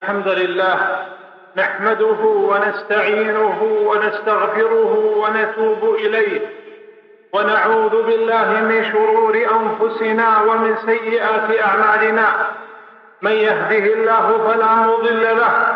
الحمد لله نحمده ونستعينه ونستغفره ونتوب إليه، ونعوذ بالله من شرور أنفسنا ومن سيئات أعمالنا. من يهده الله فلا مضل له،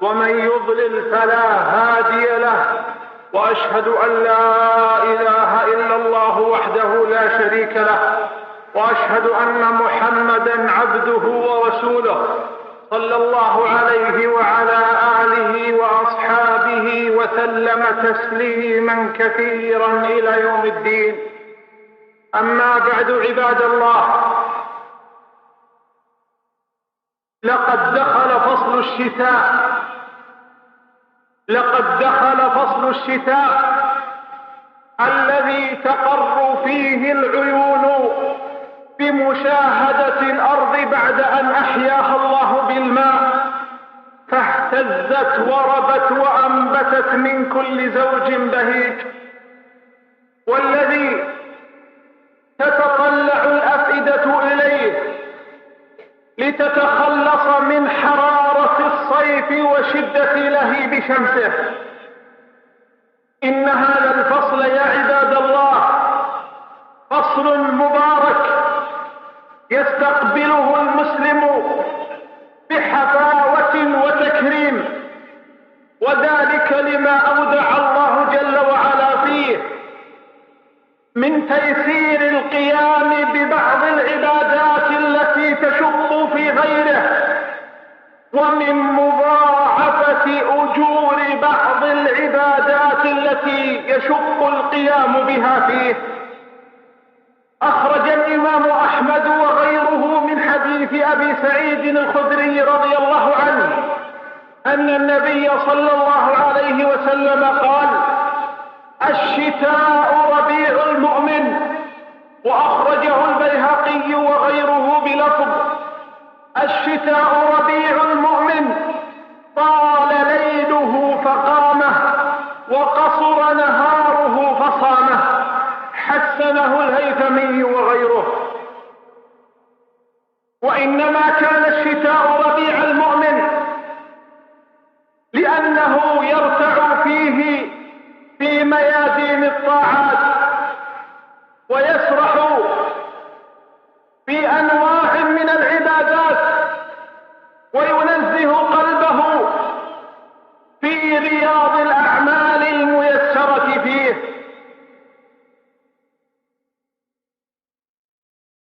ومن يضلل فلا هادي له، وأشهد أن لا إله إلا الله وحده لا شريك له، وأشهد أن محمدا عبده ورسوله صلى الله عليه وعلى آله وأصحابه وسلم تسليما كثيرا إلى يوم الدين. أما بعد، عباد الله، لقد دخل فصل الشتاء الذي تقر فيه العيون بمشاهدة الأرض بعد أن أحياها الله بالماء، فاهتزت وربت وأنبتت من كل زوج بهيج، والذي تتطلع الأفئدة إليه لتتخلص من حرارة الصيف وشدة لهيب شمسه. إن هذا الفصل يا عباد الله فصل مبارك يستقبله المسلم بحفاوة وتكريم، وذلك لما أودع الله جل وعلا فيه من تيسير القيام ببعض العبادات التي تشق في غيره، ومن مضاعفة أجور بعض العبادات التي يشق القيام بها فيه. أخرج الإمام أحمد وغيره من حديث أبي سعيد الخدري رضي الله عنه أن النبي صلى الله عليه وسلم قال: الشتاء ربيع المؤمن. وأخرجه البيهقي وغيره بلفظ: الشتاء ربيع المؤمن، طال ليله فقامه، وقصر نهاره فصامه. حسنه الهيثمي وغيره. وإنما كان الشتاء ربيع المؤمن لأنه يرتع فيه في ميادين الطاعات، ويسرح في أنواع من العبادات، وينزه قلبه في رياض الأعمال الميسرة فيه.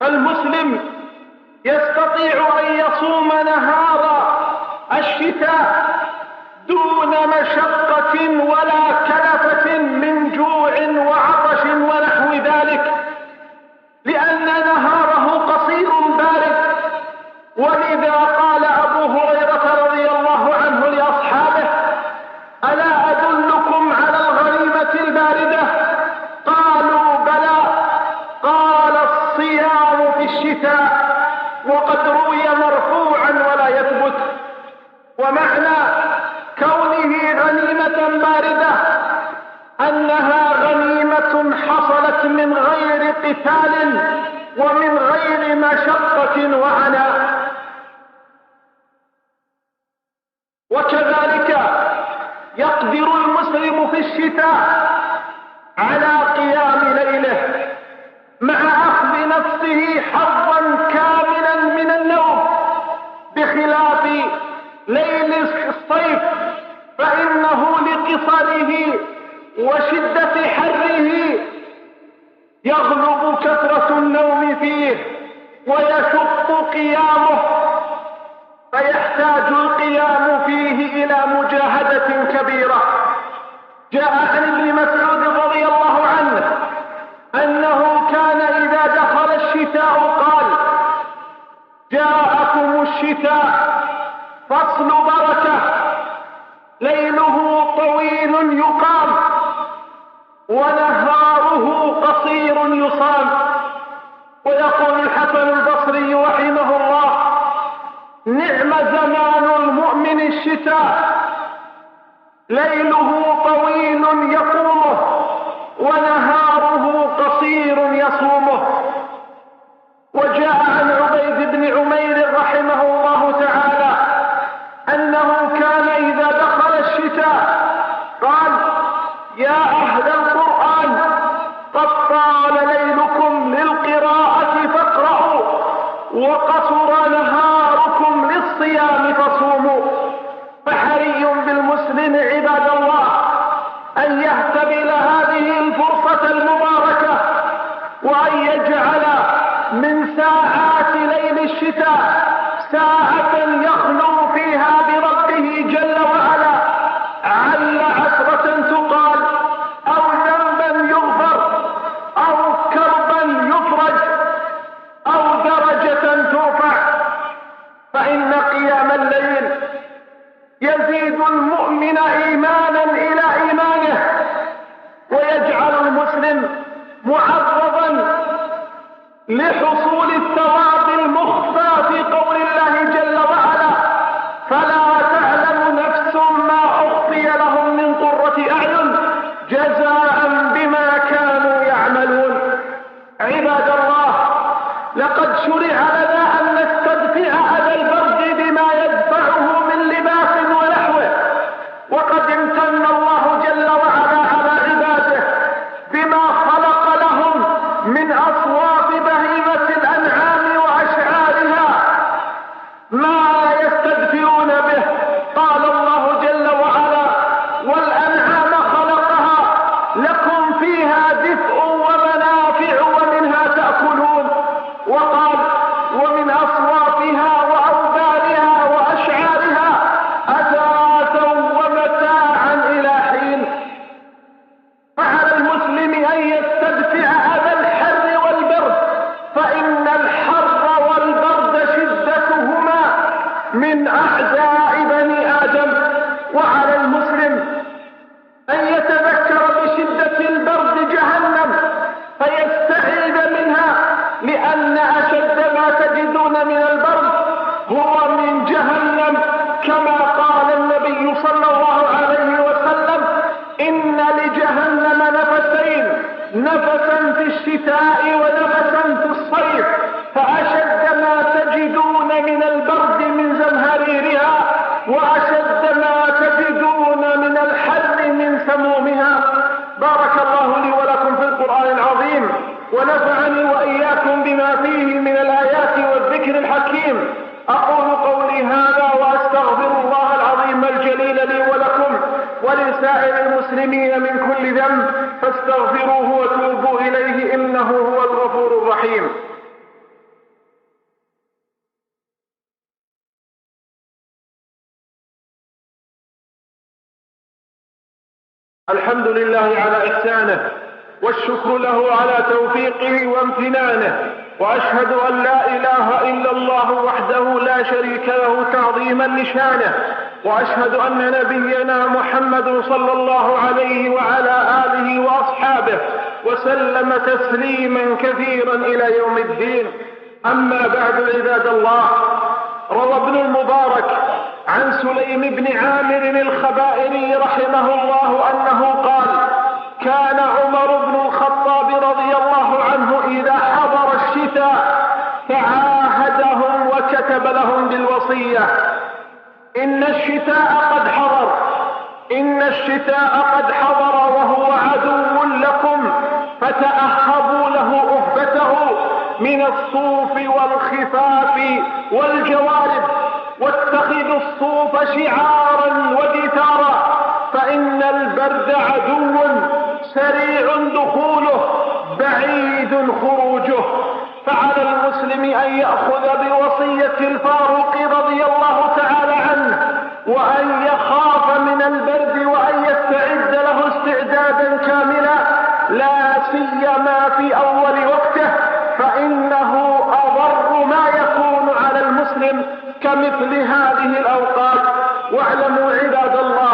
فالمسلم يستطيع أن يصوم نهار الشتاء دون مشقة ولا كلفة من جوع وعطش ونحو ذلك، لأن نهاره قصير بارد. ولذا قال أبو هريرة رضي الله عنه لأصحابه: ألا أدلكم على الغنيمة الباردة؟ قالوا: بلى. قال: الصيام في الشتاء. وقد روي مرفوعا ولا يثبت. ومعنى كونه غنيمة باردة أنها غنيمة حصلت من غير قتال ومن غير مشقة وعناء. وكذلك يقدر المسلم في الشتاء على قيام ليله مع أخذ نفسه حظا كاملا من النوم، بخلاف ليل الصيف، فإنه لقصره وشدة حره يغلب كثرة النوم فيه ويشق قيامه، فيحتاج القيام فيه إلى مجاهدة كبيرة. جاء عن ابن مسعود رضي الله عنه أنه كان إذا دخل الشتاء قال: جاءكم الشتاء فصل بركة، ليله طويل يقام، ونهاره قصير يصام. ويقول الحسن البصري رحمه الله: نعم زمان المؤمن الشتاء، ليله طويل يقومه، ونهاره قصير يصومه. وجاء عن عبيد بن عمير رحمه الله تعالى الصيام فصوموا. فحري بالمسلم عباد الله أن يهتبل هذه الفرصة المباركة، وأن يجعل من ساعات ليل الشتاء ساعة يخلو فيها بربه جل وعلا، عل عثرة تقال أو ذنبا يغفر أو كربا يفرج أو درجة ترفع. فإن قيام الليل يزيد المؤمن إيمانا إلى إيمانه، ويجعل المسلم معرضا لحصول الثواب المخفى في قول الله جل وعلا: فلا تعلم نفس ما أخفي لهم من قرة أعين جزاء بما كانوا يعملون. عباد الله، لقد شرع لنا أن نستدفع أذى البرد بما يدفعه من لباس ونحوه، وقد امتن الله جل وعلا على عباده بما خلق لهم من أصوات بهيمة الأنعام وأشعارها ما يستدفئون به. قال الله جل وعلا: والأنعام خلقها لكم فيها دفء ومنافع ومنها تأكلون. وقال: ومن أصواتها وأوبارها وأشعارها أثاثا ومتاعا إلى حين. فعلى المسلم أن يستدفع أذى الحر والبرد، فإن الحر والبرد شدتهما من أعداء بني آدم. وعلى المسلم أن يتذكر بشدة البرد جهنم فيستعيذ منها، لأن أشد ما تجدون من البرد هو من جهنم، كما قال النبي صلى الله عليه وسلم: إن لجهنم نفسين، نفسا في الشتاء ونفسا في الصيف، فأشد ما تجدون من البرد من زمهريرها، وأشد ما تجدون من الحر من سمومها. بارك الله لي ولكم في القرآن العظيم، ونفعني وإياكم بما فيه من الآيات والذكر الحكيم. أقول قولي هذا وأستغفر الله العظيم الجليل لي ولكم ولسائر المسلمين من كل ذنب، فاستغفروه وتوبوا إليه إنه هو الغفور الرحيم. الحمد لله على إحسانه، والشكر له على توفيقه وامتنانه، وأشهد أن لا إله إلا الله وحده لا شريك له تعظيما لشانه، وأشهد أن نبينا محمد صلى الله عليه وعلى آله وأصحابه وسلم تسليما كثيرا إلى يوم الدين. أما بعد عباد الله، روى ابن المبارك عن سليم بن عامر الخبائري رحمه الله أنه قال: كان عمر بن الخطاب رضي الله عنه إذا حضر الشتاء فعاهدهم وكتب لهم بالوصية: إن الشتاء قد حضر، إن الشتاء قد حضر وهو عدو لكم، فتأهبوا له أهبته من الصوف والخفاف والجوارب، واتخذوا الصوف شعارا ودثارا، فإن البرد عدو سريع دخوله بعيد خروجه. فعلى المسلم أن يأخذ بوصية الفاروق رضي الله تعالى عنه، وأن يخاف من البرد، وأن يستعد له استعدادا كاملا، لا سيما في أول وقته، فإنه أضر ما يكون على المسلم كمثل هذه الأوقات. واعلموا عباد الله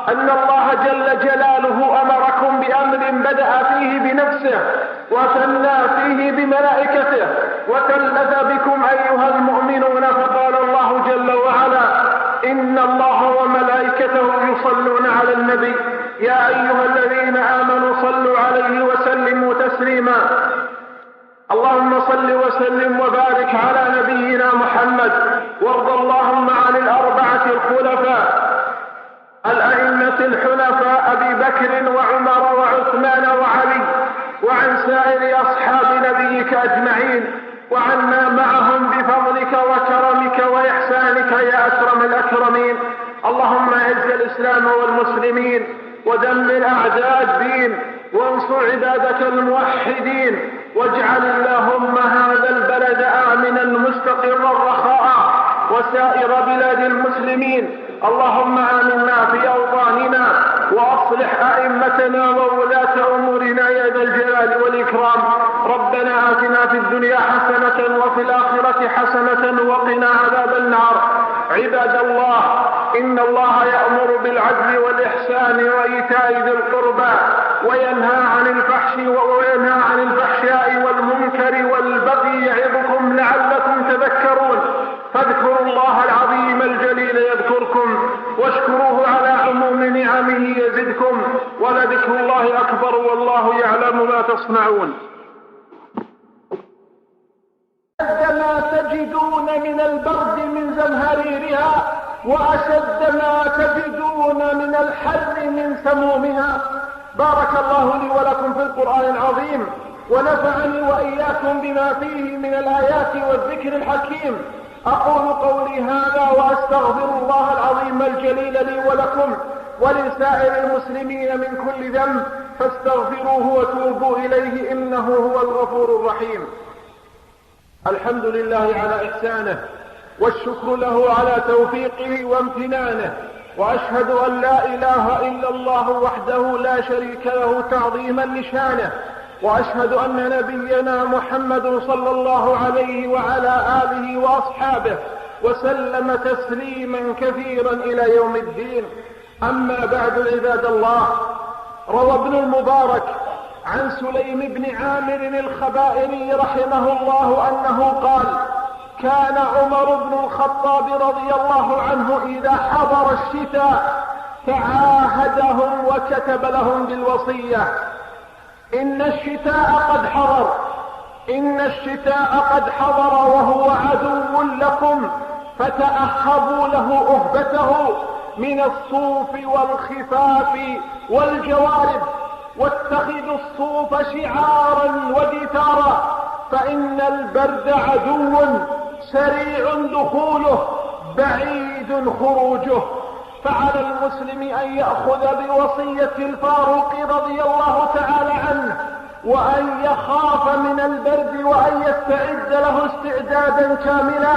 أن الله جل جلاله أمركم بأمر بدأ فيه بنفسه وثنى فيه بملائكته وثلث بكم أيها المؤمنون، فقال الله جل وعلا: إن الله وملائكته يصلون على النبي يا أيها الذين آمنوا صلوا عليه وسلموا تسليما. اللهم صل وسلم وبارك على نبينا محمد، وارض اللهم عن الأربعة الخلفاء الأئمة الحنفاء أبي بكر وعمر وعثمان وعلي، وعن سائر أصحاب نبيك أجمعين، وعنا معهم بفضلك وكرمك وإحسانك إحسانك يا أكرم الأكرمين. اللهم أعز الإسلام والمسلمين ودمر أعداء الدين وانصر عبادك الموحدين، واجعل اللهم هذا البلد آمنا مستقرا رخاء وسائر بلاد المسلمين. اللهم آمنا في أوطاننا وأصلح أئمتنا وولاة أمورنا يا ذا الجلال والإكرام. ربنا آتنا في الدنيا حسنة وفي الآخرة حسنة وقنا عذاب النار. عباد الله، إن الله يأمر بالعدل والإحسان وإيتاء ذي القربى وينهى عن الفحشاء والمنكر والبغي يعظكم لعلكم تذكرون. فاذكروا الله العظيم الجليل يذكركم واشكروه على عموم نعمه يزدكم، ولذكر الله أكبر والله يعلم ما تصنعون. أشد ما تجدون من البرد من زمهريرها، وأشد ما تجدون من الحر من سمومها. بارك الله لي ولكم في القرآن العظيم، ونفعني وإياكم بما فيه من الآيات والذكر الحكيم. أقول قولي هذا وأستغفر الله العظيم الجليل لي ولكم ولسائر المسلمين من كل ذنب، فاستغفروه وتوبوا إليه إنه هو الغفور الرحيم. الحمد لله على إحسانه، والشكر له على توفيقه وامتنانه، وأشهد أن لا إله إلا الله وحده لا شريك له تعظيما لشانه، وأشهد أن نبينا محمد صلى الله عليه وعلى آله وأصحابه وسلم تسليما كثيرا إلى يوم الدين. أما بعد عباد الله، روى ابن المبارك عن سليم بن عامر الخبائري رحمه الله أنه قال: كان عمر بن الخطاب رضي الله عنه إذا حضر الشتاء تعاهدهم وكتب لهم بالوصية: إن الشتاء قد حضر وهو عدو لكم، فتأهبوا له أهبته من الصوف والخفاف والجوارب، واتخذوا الصوف شعارا ودثارا، فإن البرد عدو سريع دخوله بعيد خروجه. فعلى المسلم أن يأخذ بوصية الفاروق رضي الله تعالى عنه، وأن يخاف من البرد وأن يستعد له استعدادا كاملا،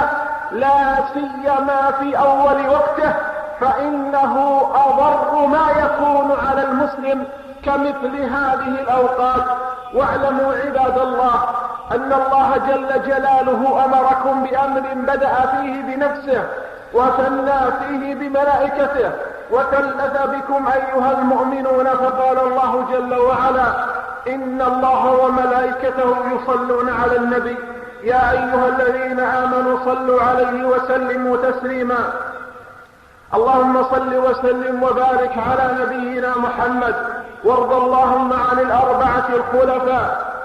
لا سيما في أول وقته، فإنه أضر ما يكون على المسلم كمثل هذه الأوقات. واعلموا عباد الله أن الله جل جلاله أمركم بأمر بدأ فيه بنفسه وثنى فيه بملائكته وثلث بكم أيها المؤمنون، فقال الله جل وعلا: إن الله وملائكته يصلون على النبي يا أيها الذين آمنوا صلوا عليه وسلموا تسليما. اللهم صل وسلم وبارك على نبينا محمد، وارض اللهم عن الأربعة الخلفاء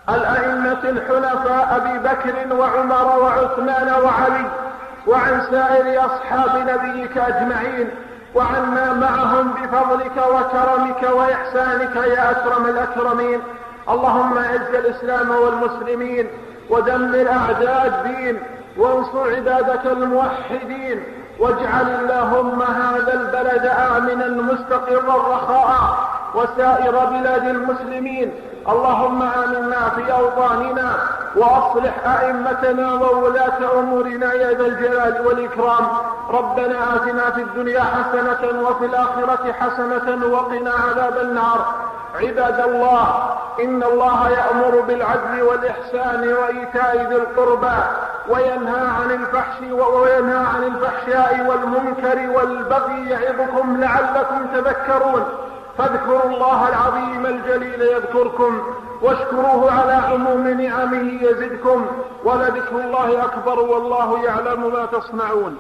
الأئمة الحنفاء أبي بكر وعمر وعثمان وعلي، وعن سائر أصحاب نبيك أجمعين، وعنا معهم بفضلك وكرمك وإحسانك يا أكرم الأكرمين. اللهم أعز الإسلام والمسلمين ودمر أعداء الدين وانصر عبادك الموحدين، واجعل اللهم هذا البلد آمنا مستقرا رخاء وسائر بلاد المسلمين. اللهم آمنا في أوطاننا وأصلح أئمتنا وولاة أمورنا يا ذا الجلال والإكرام. ربنا آتنا في الدنيا حسنة وفي الآخرة حسنة وقنا عذاب النار. عباد الله، إن الله يأمر بالعدل والإحسان وإيتاء ذي القربى وينهى عن الفحشاء والمنكر والبغي يعظكم لعلكم تذكرون. فاذكروا الله العظيم الجليل يذكركم واشكروه على عموم نعمه يزدكم، ولذكر الله أكبر والله يعلم ما تصنعون.